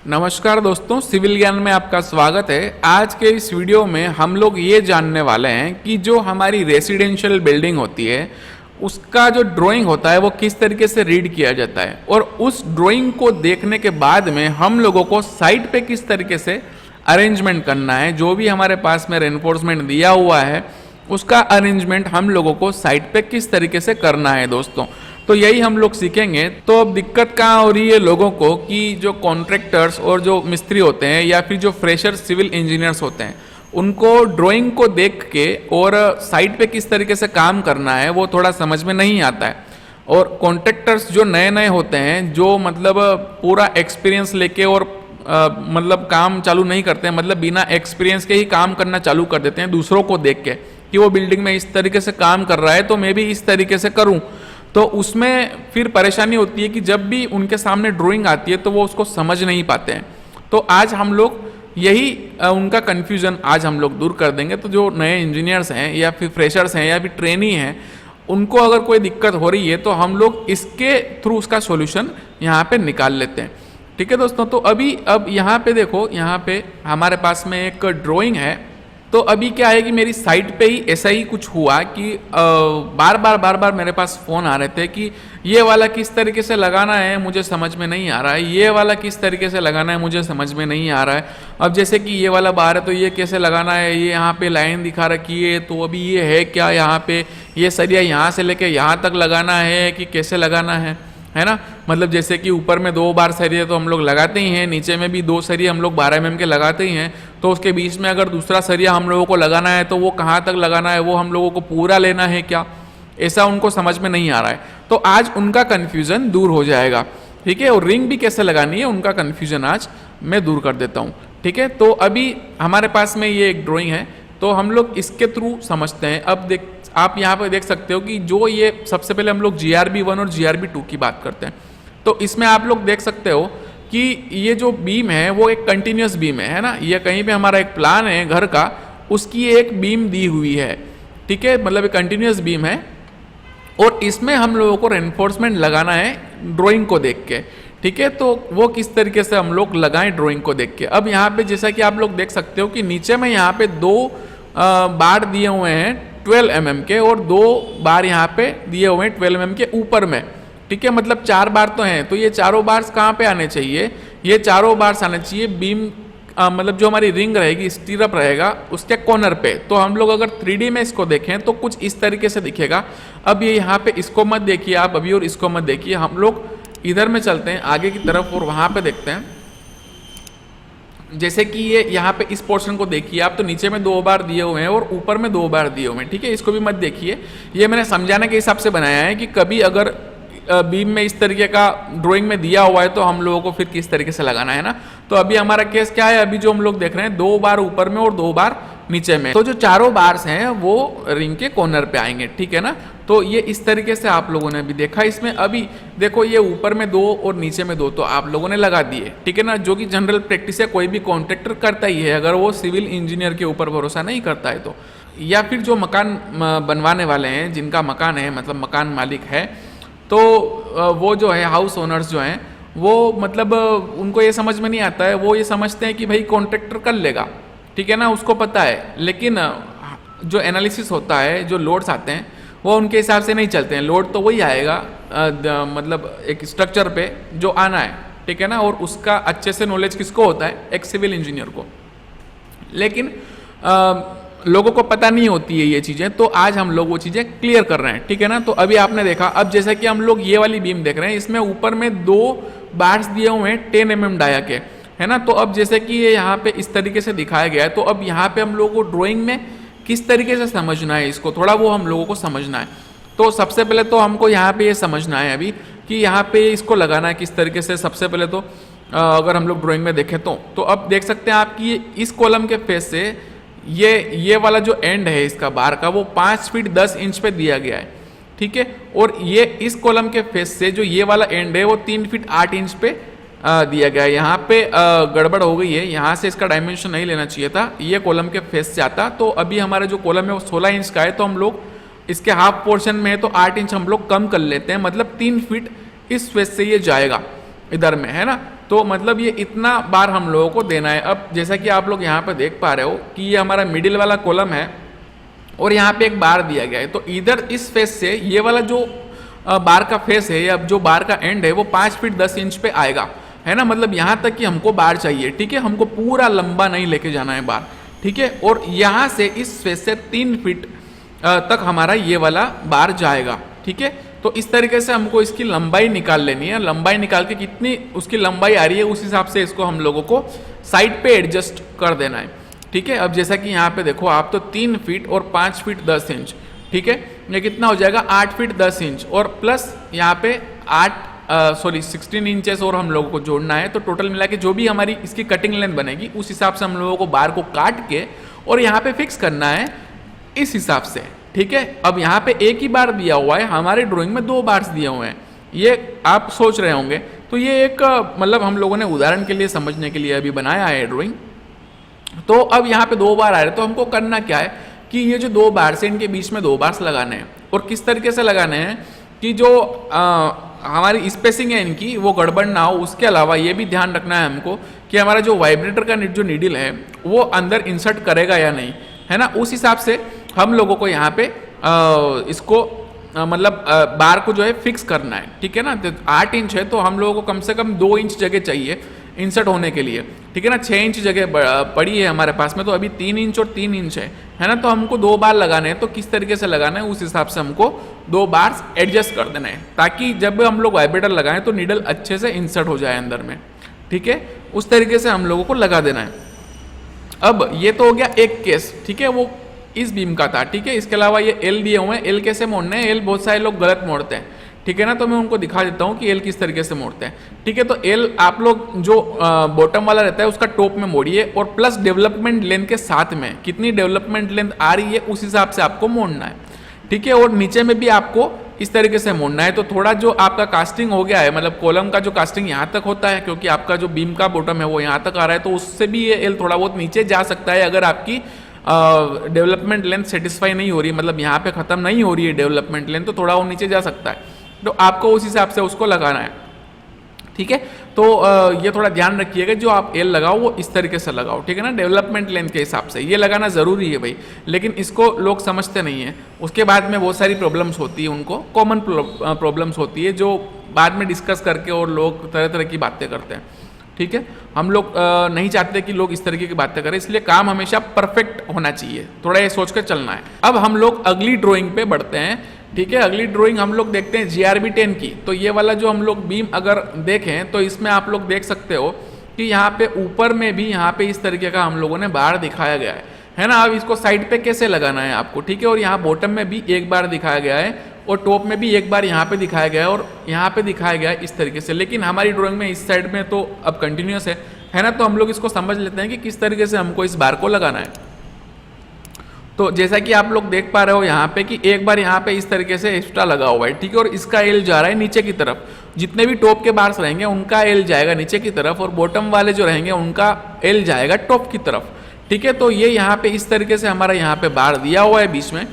नमस्कार दोस्तों, सिविल ज्ञान में आपका स्वागत है। आज के इस वीडियो में हम लोग ये जानने वाले हैं कि जो हमारी रेसिडेंशियल बिल्डिंग होती है उसका जो ड्राइंग होता है वो किस तरीके से रीड किया जाता है, और उस ड्राइंग को देखने के बाद में हम लोगों को साइट पे किस तरीके से अरेंजमेंट करना है। जो भी हमारे पास में रेनफोर्समेंट दिया हुआ है उसका अरेंजमेंट हम लोगों को साइट पे किस तरीके से करना है दोस्तों, तो यही हम लोग सीखेंगे। तो अब दिक्कत कहाँ हो रही है लोगों को कि जो कॉन्ट्रैक्टर्स और जो मिस्त्री होते हैं या फिर जो फ्रेशर सिविल इंजीनियर्स होते हैं उनको ड्राइंग को देख के और साइट पे किस तरीके से काम करना है वो थोड़ा समझ में नहीं आता है। और कॉन्ट्रैक्टर्स जो नए नए होते हैं, जो मतलब पूरा एक्सपीरियंस लेके और मतलब काम चालू नहीं करते हैं, मतलब बिना एक्सपीरियंस के ही काम करना चालू कर देते हैं दूसरों को देख के कि वो बिल्डिंग में इस तरीके से काम कर रहा है तो मैं भी इस तरीके से करूं। तो उसमें फिर परेशानी होती है कि जब भी उनके सामने ड्राइंग आती है तो वो उसको समझ नहीं पाते हैं। तो आज हम लोग यही उनका कन्फ्यूज़न आज हम लोग दूर कर देंगे। तो जो नए इंजीनियर्स हैं या फिर फ्रेशर्स हैं या फिर ट्रेनी हैं, उनको अगर कोई दिक्कत हो रही है तो हम लोग इसके थ्रू उसका सॉल्यूशन यहाँ पे निकाल लेते हैं। ठीक है दोस्तों, तो अब यहाँ पे देखो, यहाँ पे हमारे पास में एक ड्राइंग है। तो अभी क्या है कि मेरी साइट पे ही ऐसा ही कुछ हुआ कि बार बार मेरे पास फ़ोन आ रहे थे कि ये वाला किस तरीके से लगाना है मुझे समझ में नहीं आ रहा है, ये वाला किस तरीके से लगाना है मुझे समझ में नहीं आ रहा है। अब जैसे कि ये वाला बाहर है तो ये कैसे लगाना है, ये यहाँ पे लाइन दिखा रखी है तो अभी ये है क्या, यहाँ पे ये सरिया यहाँ से लेके यहाँ तक लगाना है कि कैसे लगाना है ना। मतलब जैसे कि ऊपर में 2 बार सरिया तो हम लोग लगाते ही हैं, नीचे में भी 2 सरिया हम लोग 12 mm के लगाते ही हैं। तो उसके बीच में अगर दूसरा सरिया हम लोगों को लगाना है तो वो कहाँ तक लगाना है, वो हम लोगों को पूरा लेना है क्या, ऐसा उनको समझ में नहीं आ रहा है। तो आज उनका कन्फ्यूज़न दूर हो जाएगा। ठीक है, और रिंग भी कैसे लगानी है उनका कन्फ्यूज़न आज मैं दूर कर देता हूँ। ठीक है, तो अभी हमारे पास में ये एक ड्राइंग है तो हम लोग इसके थ्रू समझते हैं। अब आप यहाँ पर देख सकते हो कि जो ये सबसे पहले हम लोग GRB1 और GRB2 की बात करते हैं। तो इसमें आप लोग देख सकते हो कि ये जो बीम है वो एक कंटिन्यूस बीम है ना। ये कहीं पे हमारा एक प्लान है घर का, उसकी एक बीम दी हुई है। ठीक है, मतलब एक कंटिन्यूस बीम है और इसमें हम लोगों को रेनफोर्समेंट लगाना है ड्राइंग को देख के। ठीक है, तो वो किस तरीके से हम लोग लगाएं ड्राइंग को देख के। अब यहाँ पे जैसा कि आप लोग देख सकते हो कि नीचे में यहाँ पे 2 बार दिए हुए हैं 12 mm के और 2 बार यहाँ पे दिए हुए हैं 12 mm के ऊपर में। ठीक है, मतलब 4 बार तो हैं। तो ये चारों बार्स कहाँ पे आने चाहिए, ये चारों बार्स आने चाहिए बीम मतलब जो हमारी रिंग रहेगी, स्टीरअप रहेगा उसके कॉर्नर पे। तो हम लोग अगर 3D में इसको देखें तो कुछ इस तरीके से दिखेगा। अब ये यहाँ पे इसको मत देखिए आप अभी और इसको मत देखिए, हम लोग इधर में चलते हैं आगे की तरफ और वहाँ पे देखते हैं। जैसे कि ये यहाँ पे इस पोर्शन को देखिए आप, तो नीचे में 2 बार दिए हुए हैं और ऊपर में 2 बार दिए हुए हैं। ठीक है, इसको भी मत देखिए, ये मैंने समझाने के हिसाब से बनाया है कि कभी अगर बीम में इस तरीके का ड्राइंग में दिया हुआ है तो हम लोगों को फिर किस तरीके से लगाना है ना। तो अभी हमारा केस क्या है, अभी जो हम लोग देख रहे हैं 2 बार ऊपर में और 2 बार नीचे में। तो जो चारों बार्स हैं वो रिंग के कॉर्नर पे आएंगे। ठीक है ना, तो ये इस तरीके से आप लोगों ने अभी देखा। इसमें अभी देखो ये ऊपर में 2 और नीचे में 2 तो आप लोगों ने लगा दिए। ठीक है ना, जो कि जनरल प्रैक्टिस है, कोई भी कॉन्ट्रैक्टर करता ही है अगर वो सिविल इंजीनियर के ऊपर भरोसा नहीं करता है तो। या फिर जो मकान बनवाने वाले हैं, जिनका मकान है, मतलब मकान मालिक है, तो वो जो है हाउस ओनर्स जो हैं वो मतलब उनको ये समझ में नहीं आता है। वो ये समझते हैं कि भाई कॉन्ट्रैक्टर कर लेगा, ठीक है ना, उसको पता है। लेकिन जो एनालिसिस होता है, जो लोड्स आते हैं वो उनके हिसाब से नहीं चलते हैं। लोड तो वही आएगा मतलब एक स्ट्रक्चर पे जो आना है। ठीक है ना, और उसका अच्छे से नॉलेज किसको होता है, एक सिविल इंजीनियर को। लेकिन लोगों को पता नहीं होती है ये चीज़ें, तो आज हम लोग वो चीज़ें क्लियर कर रहे हैं। ठीक है ना, तो अभी आपने देखा, अब जैसा कि हम लोग ये वाली बीम देख रहे हैं, इसमें ऊपर में 2 बार्स दिए हुए हैं 10 mm डाया के, है ना। तो अब जैसे कि ये यहाँ पे इस तरीके से दिखाया गया है, तो अब यहाँ पे हम लोगों को ड्राइंग में किस तरीके से समझना है इसको, थोड़ा वो हम लोगों को समझना है। तो सबसे पहले तो हमको यहाँ पे ये समझना है अभी कि यहाँ पे इसको लगाना है किस तरीके से। सबसे पहले तो अगर हम लोग ड्राइंग में देखें तो अब देख सकते हैं आप कि इस कॉलम के फेस से ये वाला जो एंड है इसका बार का वो 5 फीट 10 इंच पे दिया गया है। ठीक है, और ये इस कॉलम के फेस से जो ये वाला एंड है वो 3 फीट 8 इंच पे दिया गया है। यहाँ पे गड़बड़ हो गई है, यहाँ से इसका डायमेंशन नहीं लेना चाहिए था, ये कॉलम के फेस से आता। तो अभी हमारा जो कॉलम है वो 16 इंच का है, तो हम लोग इसके हाफ पोर्शन में है तो 8 इंच हम लोग कम कर लेते हैं, मतलब 3 फीट इस फेस से ये जाएगा इधर में, है ना। तो तो मतलब ये इतना बार हम लोगों को देना है। अब जैसा कि आप लोग यहाँ पे देख पा रहे हो कि ये हमारा मिडिल वाला कॉलम है और यहाँ पे एक बार दिया गया है, तो इधर इस फेस से ये वाला जो बार का फेस है या जो बार का एंड है वो 5 फीट 10 इंच पे आएगा, है ना। मतलब यहाँ तक कि हमको बार चाहिए, ठीक है, हमको पूरा लंबा नहीं लेके जाना है बार, ठीक है। और यहाँ से इस फेस से 3 फीट तक हमारा ये वाला बार जाएगा, ठीक है। तो इस तरीके से हमको इसकी लंबाई निकाल लेनी है। लंबाई निकाल के कितनी उसकी लंबाई आ रही है उस हिसाब से इसको हम लोगों को साइड पे एडजस्ट कर देना है, ठीक है। अब जैसा कि यहाँ पे देखो आप, तो 3 फीट और 5 फीट 10 इंच, ठीक है, ये कितना हो जाएगा 8 फीट 10 इंच और प्लस यहाँ पे 16 इंचेस और हम लोगों को जोड़ना है। तो टोटल मिला के जो भी हमारी इसकी कटिंग लेंथ बनेगी उस हिसाब से हम लोगों को बार को काट के और यहाँ पे फिक्स करना है इस हिसाब से, ठीक है। अब यहाँ पे एक ही बार दिया हुआ है, हमारे ड्राइंग में 2 बार्स दिए हुए हैं। ये आप सोच रहे होंगे, तो ये एक मतलब हम लोगों ने उदाहरण के लिए समझने के लिए अभी बनाया है ड्राइंग। तो अब यहाँ पे 2 बार आ रहे हैं, तो हमको करना क्या है कि ये जो 2 बार्स है इनके बीच में 2 बार्स लगाने हैं। और किस तरीके से लगाने हैं कि जो हमारी स्पेसिंग है इनकी वो गड़बड़ ना हो। उसके अलावा ये भी ध्यान रखना है हमको कि हमारा जो वाइब्रेटर का जो नीडल है वो अंदर इंसर्ट करेगा या नहीं, है ना। उस हिसाब से हम लोगों को यहाँ पे इसको मतलब बार को जो है फिक्स करना है, ठीक है ना। तो 8 इंच है तो हम लोगों को कम से कम 2 इंच जगह चाहिए इंसर्ट होने के लिए, ठीक है ना। 6 इंच जगह पड़ी है हमारे पास में, तो अभी 3 इंच और 3 इंच है ना। तो हमको 2 बार लगाने हैं, तो किस तरीके से लगाना है उस हिसाब से हमको 2 बार एडजस्ट कर देना है, ताकि जब हम लोग वाइब्रेटर लगाएं तो नीडल अच्छे से इंसर्ट हो जाए अंदर में, ठीक है। उस तरीके से हम लोगों को लगा देना है। अब ये तो हो गया एक केस, ठीक है, वो इस बीम का था, ठीक है। इसके अलावा ये एल दिए हुए हैं, एल कैसे मोड़ने हैं, एल बहुत सारे लोग गलत मोड़ते हैं, ठीक है ना। तो मैं उनको दिखा देता हूँ कि एल किस तरीके से मोड़ते हैं, ठीक है। तो एल आप लोग जो बॉटम वाला रहता है उसका टॉप में मोड़िए और प्लस डेवलपमेंट लेंथ के साथ में कितनी डेवलपमेंट लेंथ आ रही है उस हिसाब से आपको मोड़ना है, ठीक है। और नीचे में भी आपको इस तरीके से मोड़ना है। तो थोड़ा जो आपका कास्टिंग हो गया है, मतलब कॉलम का जो कास्टिंग यहाँ तक होता है, क्योंकि आपका जो बीम का बॉटम है वो यहाँ तक आ रहा है, तो उससे भी ये एल थोड़ा बहुत नीचे जा सकता है अगर आपकी डेवलपमेंट लेंथ सेटिस्फाई नहीं हो रही है, मतलब यहाँ पे खत्म नहीं हो रही है डेवलपमेंट लेंथ, तो थोड़ा वो नीचे जा सकता है। तो आपको उस हिसाब से उसको लगाना है, ठीक है। तो ये थोड़ा ध्यान रखिएगा, जो आप एल लगाओ वो इस तरीके से लगाओ, ठीक है ना, डेवलपमेंट लेंथ के हिसाब से ये लगाना ज़रूरी है भाई। लेकिन इसको लोग समझते नहीं है, उसके बाद में बहुत सारी प्रॉब्लम्स होती है, उनको कॉमन प्रॉब्लम्स होती है जो बाद में डिस्कस करके और लोग तरह तरह की बातें करते हैं, ठीक है। हम लोग नहीं चाहते कि लोग इस तरीके की बातें करें, इसलिए काम हमेशा परफेक्ट होना चाहिए, थोड़ा ये सोच कर चलना है। अब हम लोग अगली ड्राइंग पे बढ़ते हैं, ठीक है। अगली ड्राइंग हम लोग देखते हैं GRB 10 की। तो ये वाला जो हम लोग बीम अगर देखें तो इसमें आप लोग देख सकते हो कि यहाँ पे ऊपर में भी यहाँ पे इस तरीके का हम लोगों ने बार दिखाया गया है ना। अब इसको साइड पे कैसे लगाना है आपको, ठीक है। और यहाँ बॉटम में भी एक बार दिखाया गया है और टॉप में भी एक बार यहाँ पे दिखाया गया है और यहाँ पे दिखाया गया है इस तरीके से। लेकिन हमारी ड्राइंग में इस साइड में तो अब कंटिन्यूस है ना। तो हम लोग इसको समझ लेते हैं कि किस तरीके से हमको इस बार को लगाना है। तो जैसा कि आप लोग देख पा रहे हो यहाँ पे कि एक बार यहाँ पे इस तरीके से एक्स्ट्रा लगा हुआ है, ठीक है। और इसका एल जा रहा है नीचे की तरफ, जितने भी टॉप के बार्स रहेंगे उनका एल जाएगा नीचे की तरफ और बॉटम वाले जो रहेंगे उनका एल जाएगा टॉप की तरफ, ठीक है। तो ये यहाँ पे इस तरीके से हमारा यहाँ पे बार दिया हुआ है बीच में।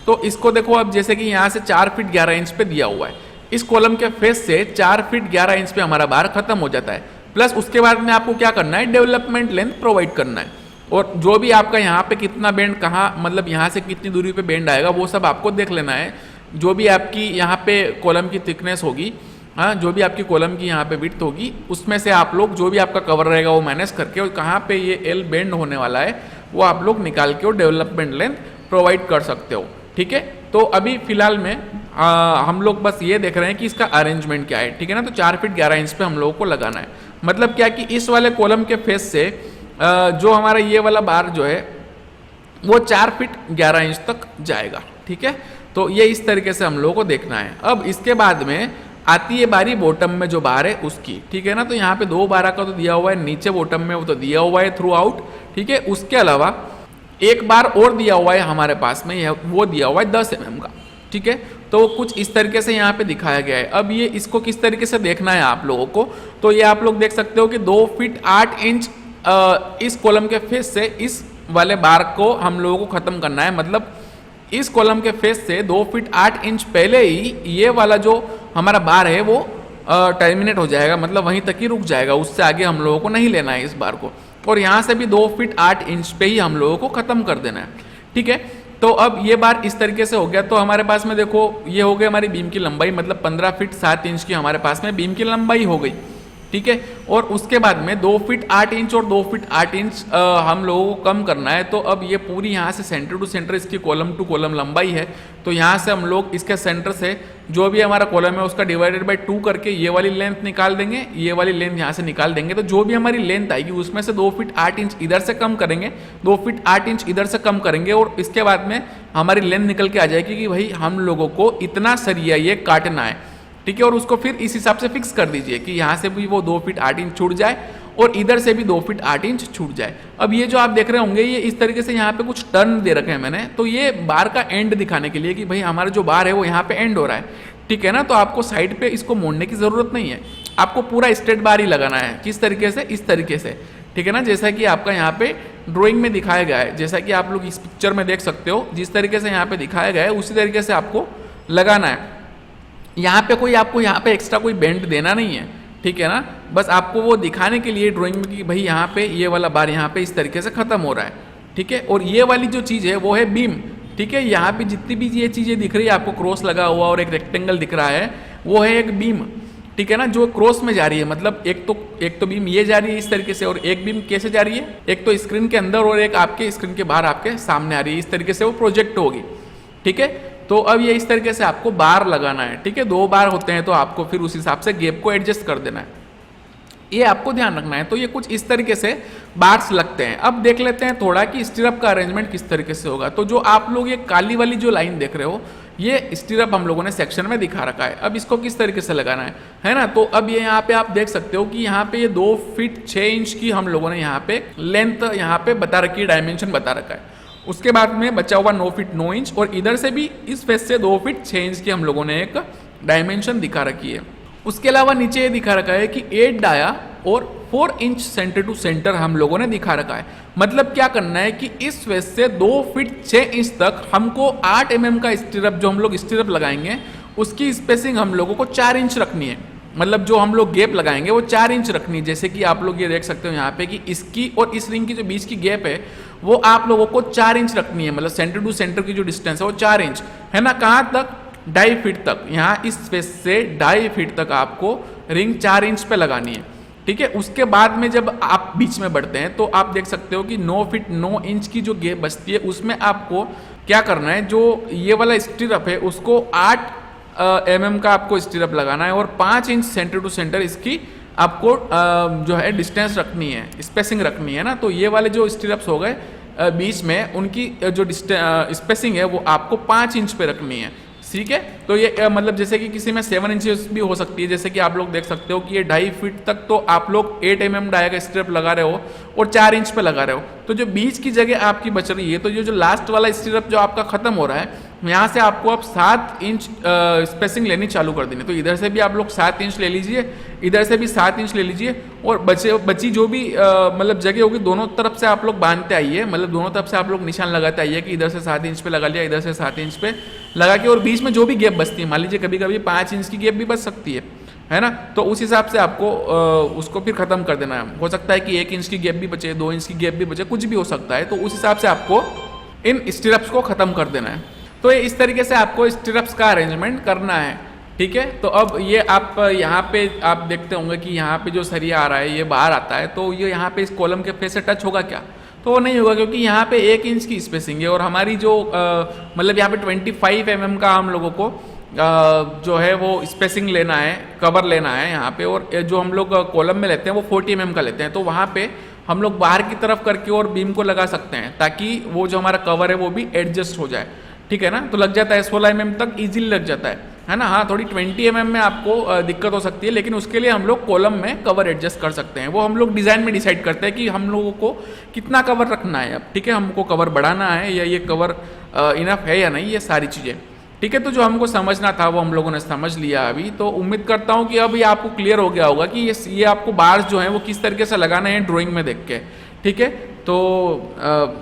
तो इसको देखो अब, जैसे कि यहाँ से 4 फीट 11 इंच पे दिया हुआ है, इस कॉलम के फेस से 4 फीट 11 इंच पे हमारा बार खत्म हो जाता है। प्लस उसके बाद में आपको क्या करना है, डेवलपमेंट लेंथ प्रोवाइड करना है। और जो भी आपका यहाँ पे कितना बेंड कहाँ, मतलब यहाँ से कितनी दूरी पे बेंड आएगा वो सब आपको देख लेना है। जो भी आपकी यहाँ पे कॉलम की थिकनेस होगी, हाँ, जो भी आपकी कॉलम की यहाँ पे विड्थ होगी, उसमें से आप लोग जो भी आपका कवर रहेगा वो माइनस करके और कहाँ पे ये एल बेंड होने वाला है वो आप लोग निकाल के और डेवलपमेंट लेंथ प्रोवाइड कर सकते हो, ठीक है। तो अभी फिलहाल में हम लोग बस ये देख रहे हैं कि इसका अरेंजमेंट क्या है, ठीक है ना। तो 4 फीट 11 इंच पे हम लोगों को लगाना है। मतलब क्या कि इस वाले कॉलम के फेस से जो हमारा ये वाला बार जो है वो 4 फीट 11 इंच तक जाएगा, ठीक है। तो ये इस तरीके से हम लोगों को देखना है। अब इसके बाद में आती है बारी बॉटम में जो बार है उसकी, ठीक है ना। तो यहाँ पे 2 बार का तो दिया हुआ है, नीचे बॉटम में वो तो दिया हुआ है थ्रू आउट, ठीक है। उसके अलावा एक बार और दिया हुआ है हमारे पास में, वो दिया हुआ है 10 mm का, ठीक है। तो कुछ इस तरीके से यहाँ पे दिखाया गया है। अब ये इसको किस तरीके से देखना है आप लोगों को, तो ये आप लोग देख सकते हो कि 2 फीट 8 इंच इस कॉलम के फेस से इस वाले बार को हम लोगों को ख़त्म करना है। मतलब इस कॉलम के फेस से 2 फीट 8 इंच पहले ही ये वाला जो हमारा बार है वो टर्मिनेट हो जाएगा, मतलब वहीं तक ही रुक जाएगा, उससे आगे हम लोगों को नहीं लेना है इस बार को। और यहाँ से भी 2 फीट 8 इंच पे ही हम लोगों को ख़त्म कर देना है, ठीक है। तो अब ये बार इस तरीके से हो गया। तो हमारे पास में देखो ये हो गई हमारी बीम की लंबाई, मतलब 15 फीट 7 इंच की हमारे पास में बीम की लंबाई हो गई, ठीक है। और उसके बाद में 2 फीट 8 इंच और 2 फीट 8 इंच हम लोगों को कम करना है। तो अब ये पूरी यहाँ से सेंटर टू सेंटर इसकी कॉलम टू कॉलम लंबाई है। तो यहाँ से हम लोग इसके सेंटर से जो भी हमारा कॉलम है उसका डिवाइडेड बाय 2 करके ये वाली लेंथ निकाल देंगे, ये वाली लेंथ यहाँ से निकाल देंगे। तो जो भी हमारी लेंथ आएगी उसमें से 2 फीट 8 इंच इधर से कम करेंगे, 2 फीट 8 इंच इधर से कम करेंगे, और इसके बाद में हमारी लेंथ निकल के आ जाएगी कि भाई हम लोगों को इतना सरिया ये काटना है, ठीक है। और उसको फिर इस हिसाब से फिक्स कर दीजिए कि यहाँ से भी वो 2 फीट 8 इंच छूट जाए और इधर से भी 2 फीट 8 इंच छूट जाए। अब ये जो आप देख रहे होंगे ये इस तरीके से यहाँ पे कुछ टर्न दे रखे हैं मैंने, तो ये बार का एंड दिखाने के लिए कि भाई हमारा जो बार है वो यहाँ पे एंड हो रहा है, ठीक है ना। तो आपको साइड पे इसको मोड़ने की ज़रूरत नहीं है, आपको पूरा स्ट्रेट बार ही लगाना है। किस तरीके से? इस तरीके से, ठीक है ना, जैसा कि आपका यहाँ पे ड्राइंग में दिखाया गया है, जैसा कि आप लोग इस पिक्चर में देख सकते हो, जिस तरीके से यहाँ पे दिखाया गया है उसी तरीके से आपको लगाना है। यहाँ पे कोई आपको यहाँ पे एक्स्ट्रा कोई बेंड देना नहीं है, ठीक है ना। बस आपको वो दिखाने के लिए ड्राइंग में कि भाई यहाँ पे ये वाला बार यहाँ पे इस तरीके से ख़त्म हो रहा है, ठीक है। और ये वाली जो चीज़ है वो है बीम, ठीक है। यहाँ पे जितनी भी ये चीज़ें दिख रही है आपको, क्रॉस लगा हुआ और एक रेक्टेंगल दिख रहा है, वो है एक बीम, ठीक है ना, जो क्रॉस में जा रही है। मतलब एक तो बीम ये जा रही है इस तरीके से, और एक बीम कैसे जा रही है, एक तो स्क्रीन के अंदर और एक आपके स्क्रीन के बाहर आपके सामने आ रही है, इस तरीके से वो प्रोजेक्ट होगी, ठीक है। तो अब ये इस तरीके से आपको बार लगाना है, ठीक है। 2 बार होते हैं तो आपको फिर उस हिसाब से गैप को एडजस्ट कर देना है, ये आपको ध्यान रखना है। तो ये कुछ इस तरीके से बार्स लगते हैं। अब देख लेते हैं थोड़ा कि स्टीरअप का अरेंजमेंट किस तरीके से होगा। तो जो आप लोग ये काली वाली जो लाइन देख रहे हो, ये स्टीरअप हम लोगों ने सेक्शन में दिखा रखा है। अब इसको किस तरीके से लगाना है ना। तो अब ये यहाँ पे आप देख सकते हो कि यहाँ पे ये 2 फीट 6 इंच की हम लोगों ने यहाँ पे लेंथ यहाँ पे बता रखी है, डायमेंशन बता रखा है। उसके बाद में बचा हुआ 9 फीट 9 इंच, और इधर से भी इस फेस से 2 फीट 6 इंच की हम लोगों ने एक डायमेंशन दिखा रखी है। उसके अलावा नीचे ये दिखा रखा है कि 8 डाया और 4 इंच सेंटर टू सेंटर हम लोगों ने दिखा रखा है। मतलब क्या करना है कि इस फेस से 2 फीट 6 इंच तक हमको 8 mm का स्टीरअप, जो हम लोग स्टीरअप लगाएंगे उसकी स्पेसिंग हम लोगों को 4 इंच रखनी है। मतलब जो हम लोग गैप लगाएंगे वो 4 इंच रखनी है। जैसे कि आप लोग ये देख सकते हो यहाँ पे कि इसकी और इस रिंग की जो बीच की गैप है वो आप लोगों को 4 इंच रखनी है। मतलब सेंटर टू सेंटर की जो डिस्टेंस है वो 4 इंच है ना। कहाँ तक? 2.5 फीट तक। यहाँ इस स्पेस से 2.5 फीट तक आपको रिंग 4 इंच पे लगानी है, ठीक है। उसके बाद में जब आप बीच में बढ़ते हैं तो आप देख सकते हो कि 9 फीट 9 इंच की जो गैप बचती है उसमें आपको क्या करना है, जो ये वाला स्टीरअप है उसको 8 mm का आपको स्टीरअप लगाना है, और 5 इंच सेंटर टू सेंटर इसकी आपको जो है डिस्टेंस रखनी है, स्पेसिंग रखनी है ना। तो ये वाले जो स्टीरअप्स हो गए बीच में, उनकी जो स्पेसिंग है वो आपको 5 इंच पे रखनी है, ठीक है। तो ये मतलब जैसे कि किसी में 7 इंचेस भी हो सकती है। जैसे कि आप लोग देख सकते हो कि ये 2.5 फीट तक तो आप लोग 8 mm डाया का स्टीरअप लगा रहे हो और 4 इंच पे लगा रहे हो। तो जो बीच की जगह आपकी बच रही है, तो ये जो लास्ट वाला स्टीरअप जो आपका खत्म हो रहा है, यहाँ से आपको अब 7 इंच स्पेसिंग लेनी चालू कर देनी। तो इधर से भी आप लोग 7 इंच ले लीजिए, इधर से भी 7 इंच ले लीजिए, और बची जो भी मतलब जगह होगी दोनों तरफ से आप लोग बांधते आइए। मतलब दोनों तरफ से आप लोग निशान लगाते आइए कि इधर से 7 इंच पे लगा लिया, इधर से 7 इंच पे लगा के, और बीच में जो भी गैप बचती है, मान लीजिए कभी कभी 5 इंच की गैप भी बच सकती है ना। तो उस हिसाब से आपको उसको फिर ख़त्म कर देना है। हो सकता है कि 1 इंच की गैप भी बचे, 2 इंच की गैप भी बचे, कुछ भी हो सकता है। तो उस हिसाब से आपको इन स्टीरअप्स को ख़त्म कर देना है। तो इस तरीके से आपको स्टीरअप्स का अरेंजमेंट करना है, ठीक है। तो अब ये आप यहाँ पे आप देखते होंगे कि यहाँ पे जो सरिया आ रहा है ये बाहर आता है, तो ये यहाँ पे इस कॉलम के फेस से टच होगा क्या? तो वो नहीं होगा, क्योंकि यहाँ पे 1 इंच की स्पेसिंग है, और हमारी जो मतलब यहाँ पे 25 mm का हम लोगों को जो है वो स्पेसिंग लेना है, कवर लेना है यहाँ पे। और जो हम लोग कॉलम में लेते हैं वो 40 mm का लेते हैं। तो वहाँ पे हम लोग बाहर की तरफ करके और बीम को लगा सकते हैं, ताकि वो जो हमारा कवर है वो भी एडजस्ट हो जाए, ठीक है ना। तो लग जाता है 16 mm तक इजीली लग जाता है ना। हाँ, थोड़ी 20 mm में आपको दिक्कत हो सकती है, लेकिन उसके लिए हम लोग कॉलम में कवर एडजस्ट कर सकते हैं। वो हम लोग डिज़ाइन में डिसाइड करते हैं कि हम लोगों को कितना कवर रखना है अब, ठीक है। हमको कवर बढ़ाना है या ये कवर इनफ है या नहीं, ये सारी चीज़ें, ठीक है। तो जो हमको समझना था वो हम लोगों ने समझ लिया अभी। तो उम्मीद करता हूँ कि अब ये आपको क्लियर हो गया होगा कि ये आपको बार्स जो हैं वो किस तरीके से लगाने हैं ड्राइंग में देख के, ठीक है। तो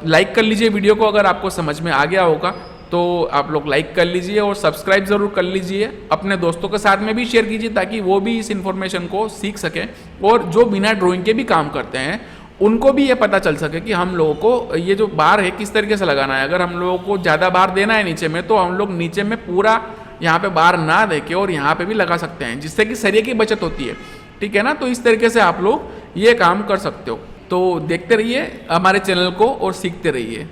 लाइक कर लीजिए वीडियो को अगर आपको समझ में आ गया होगा, तो आप लोग लाइक कर लीजिए और सब्सक्राइब ज़रूर कर लीजिए। अपने दोस्तों के साथ में भी शेयर कीजिए ताकि वो भी इस इन्फॉर्मेशन को सीख सकें, और जो बिना ड्राइंग के भी काम करते हैं उनको भी ये पता चल सके कि हम लोगों को ये जो बार है किस तरीके से लगाना है। अगर हम लोगों को ज़्यादा बार देना है नीचे में, तो हम लोग नीचे में पूरा यहाँ पे बार ना दे के और यहाँ पे भी लगा सकते हैं, जिससे कि सरिये की बचत होती है। ठीक है ना, तो इस तरीके से आप लोग ये काम कर सकते हो। तो देखते रहिए हमारे चैनल को और सीखते रहिए।